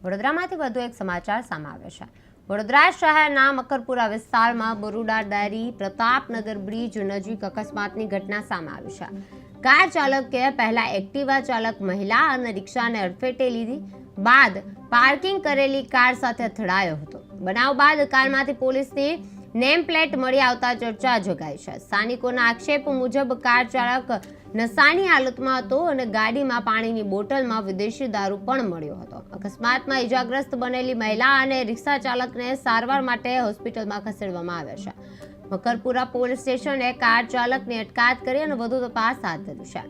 વડોદરામાંથી વધુ એક સમાચાર સામે આવ્યા છે। વડોદરા શહેરના મકરપુરા વિસ્તારમાં બરોડા ડેરી પ્રતાપનગર બ્રિજ નજીક અકસ્માતની ઘટના સામે આવી છે। કાર ચાલકે પહેલા એક્ટિવા ચાલક મહિલા અને રિક્ષાને અડફેટે લીધી, બાદ પાર્કિંગ કરેલી કાર સાથે અથડાયો હતો। બનાવ બાદ કારમાંથી પોલીસની નેમ પ્લેટ મળી આવતા ચર્ચા જગાઈ છે। સ્થાનિકોના આક્ષેપ મુજબ કાર ચાલક નશાની હાલતમાં હતો અને ગાડીમાં પાણીની બોટલમાં વિદેશી દારૂ પણ મળ્યો હતો। અકસ્માતમાં ઇજાગ્રસ્ત બનેલી મહિલા અને રિક્ષા ચાલકને સારવાર માટે હોસ્પિટલમાં ખસેડવામાં આવ્યા છે। મકરપુરા પોલીસ સ્ટેશને કાર ચાલકની અટકાયત કરી અને વધુ તપાસ હાથ ધરી છે।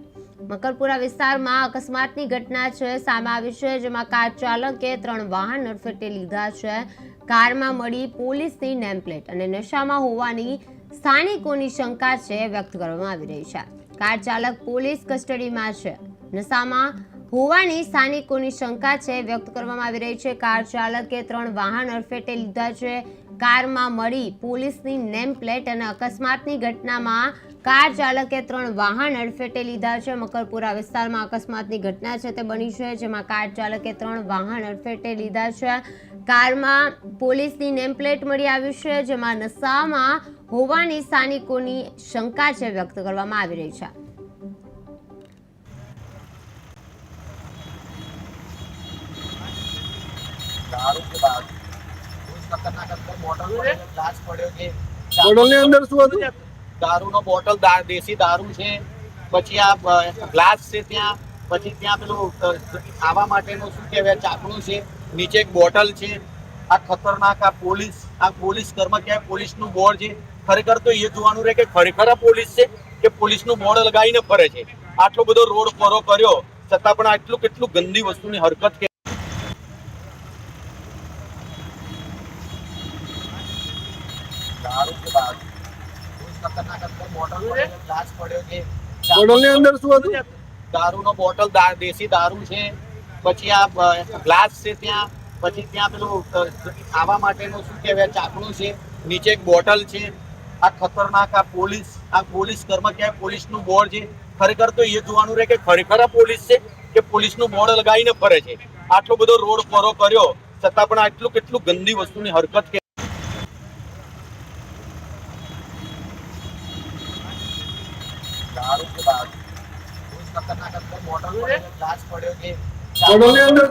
મકરપુરા વિસ્તારમાં અકસ્માતની ઘટના સામે આવી છે, જેમાં કાર ચાલકે 3 વાહન અડફેટે લીધા છે। કારમાં મળી પોલીસની નેમ પ્લેટ અને નશામાં હોવાની સ્થાનિકોની શંકા વ્યક્ત કરવામાં આવી રહી છે। કાર ચાલક પોલીસ કસ્ટડીમાં છે। નશામાં હોવાની સ્થાનિકોની શંકા વ્યક્ત કરવામાં આવી રહી છે। કાર ચાલકે 3 વાહન અડફેટે લીધા છે। કારમાં મળી પોલીસની નેમ પ્લેટ અને અકસ્માતની ઘટનામાં કાર ચાલકે 3 વાહન અડફેટે લીધા છે। મકરપુરા વિસ્તારમાં અકસ્માતની ઘટના તે બની છે, જેમાં કાર ચાલકે 3 વાહન અડફેટે લીધા છે। કારમાં પોલીસની નેમ પ્લેટ મળી આવી છે, જેમાં નશામાં હોવાની સ્થાનિકોની શંકા વ્યક્ત કરવામાં આવી રહી છે। दारू के बाद उस खतरनाक अंदर बोतल पड़े ग्लास पड़े છે બોટલની અંદર શું હતું? દારૂનો બોટલ દેશી દારૂ છે, પછી આ ગ્લાસ છે, પછી ત્યાં પેલું ખાવા માટેનું શું કહેવાય ચાકણું છે, નીચે એક બોટલ છે। આ ખતરનાક આ પોલીસ કર્મચારી પોલીસનું બોર્ડ છે। ખરેખર તો એ જોવાનું રહે કે ખરેખર આ પોલીસ છે કે પોલીસનું બોર્ડ લગાવીને ફરે છે। આટલો બધો રોડ પરો કર્યો છતાં પણ આટલું કેટલું ગંદી વસ્તુની હરકત કે दारू के बाद उस खतरनाक अंदर बोतल पड़े ग्लास પડ્યો છે। બોટલની અંદર શું હતું? દારૂનો બોટલ દેશી દારૂ છે, પછી આ ગ્લાસ છે, પછી ત્યાં પેલું ખાવા માટેનું શું કહેવાય ચાકણું છે, નીચે એક બોટલ છે। આ ખતરનાક આ પોલીસ કર્મચારી પોલીસનું બોર્ડ છે। ખરેખર તો એ જોવાનું રહે કે ખરેખર આ પોલીસ છે કે પોલીસનું બોર્ડ લગાવીને ફરે છે। આટલો બધો રોડ પરો કર્યો છતાં પણ આટલું કેટલું ગંદી વસ્તુની હરકત કે दारू के बाद उस खतरनाक अंदर बोतल पड़े ग्लास પડ્યો છે। બોટલની અંદર